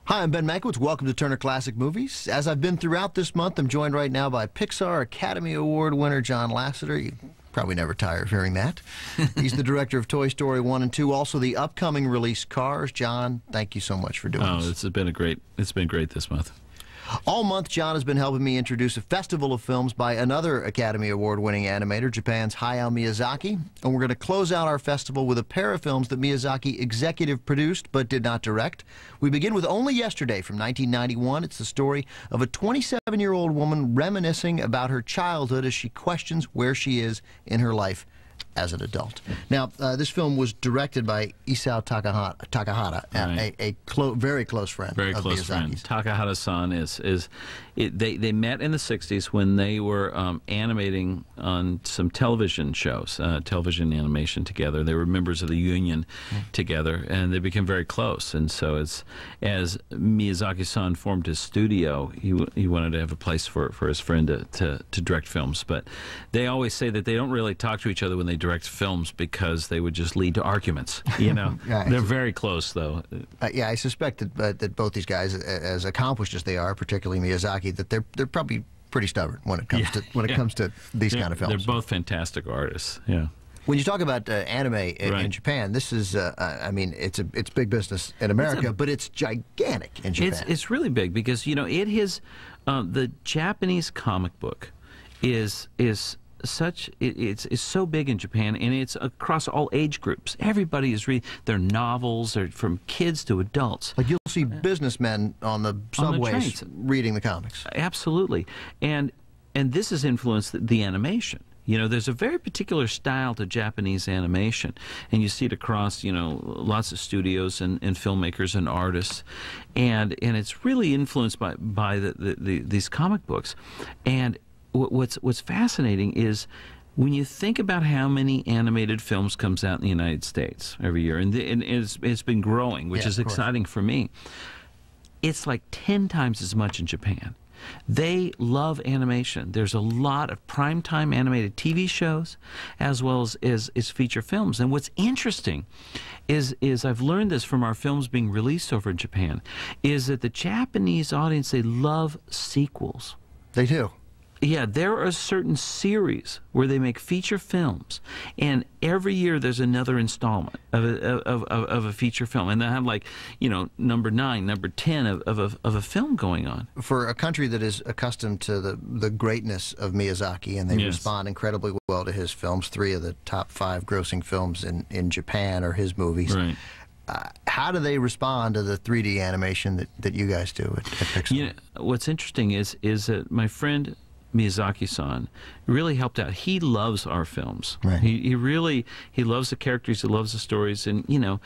Hi, I'm Ben Mankiewicz. Welcome to Turner Classic Movies. As I've been throughout this month, I'm joined right now by Pixar Academy Award winner John Lasseter. You probably never tire of hearing that. He's the director of Toy Story 1 and 2, also the upcoming release Cars. John, thank you so much for doing this. It's been great this month. All month, John has been helping me introduce a festival of films by another Academy Award-winning animator, Japan's Hayao Miyazaki. And we're going to close out our festival with a pair of films that Miyazaki executive produced but did not direct. We begin with Only Yesterday from 1991. It's the story of a 27-year-old woman reminiscing about her childhood as she questions where she is in her life as an adult. Now, this film was directed by Isao Takahata, right. a very close friend of Miyazaki's. Takahata-san they met in the 60s when they were animating on some television shows, television animation together. They were members of the union together, and they became very close. And so as Miyazaki-san formed his studio, he wanted to have a place for his friend to direct films. But they always say that they don't really talk to each other when they direct films because they would just lead to arguments. You know, they're very close, though. Yeah, I suspect that both these guys, as accomplished as they are, particularly Miyazaki, that they're probably pretty stubborn when it comes to these kind of films. They're both fantastic artists. Yeah. When you talk about anime in Japan, this is, I mean, it's big business in America, but it's gigantic in Japan. It's really big because, you know, the Japanese comic book is so big in Japan, and it's across all age groups. Everybody is reading their novels. They're from kids to adults. Like you'll see businessmen on the subways reading the comics. Absolutely, and this has influenced the animation. You know, there's a very particular style to Japanese animation, and you see it across, you know, lots of studios and filmmakers and artists, and it's really influenced by these comic books. And what's fascinating is when you think about how many animated films comes out in the United States every year, and it's been growing, which is exciting for me. It's like 10 times as much in Japan. They love animation. There's a lot of primetime animated TV shows as well as feature films. And what's interesting is I've learned this from our films being released over in Japan, is that the Japanese audience, they love sequels. They do. Yeah, there are certain series where they make feature films, and every year there's another installment of a feature film, and they have, like, you know, number 9, number 10 of a film going on. For a country that is accustomed to the greatness of Miyazaki, and they respond incredibly well to his films, 3 of the top 5 grossing films in Japan are his movies. Right. How do they respond to the 3D animation that you guys do at Pixar? You know, what's interesting is that my friend Miyazaki-san really helped out. He loves our films. Right. He loves the characters, he loves the stories, and, you know,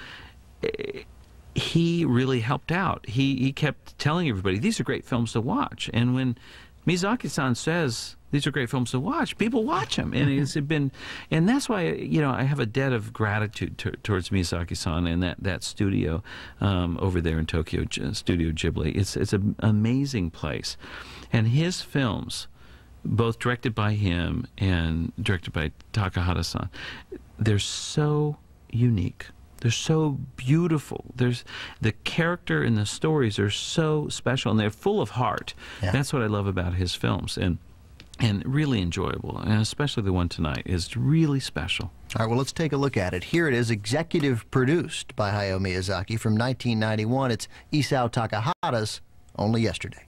he really helped out. He kept telling everybody, these are great films to watch. And when Miyazaki-san says these are great films to watch, people watch them. And and that's why, you know, I have a debt of gratitude towards Miyazaki-san and that studio over there in Tokyo, Studio Ghibli. It's an amazing place, and his films, both directed by him and directed by Takahata-san, they're so unique. They're so beautiful. The character and the stories are so special, and they're full of heart. Yeah. That's what I love about his films, and really enjoyable, and especially the one tonight is really special. All right, well, let's take a look at it. Here it is, executive produced by Hayao Miyazaki from 1991. It's Isao Takahata's Only Yesterday.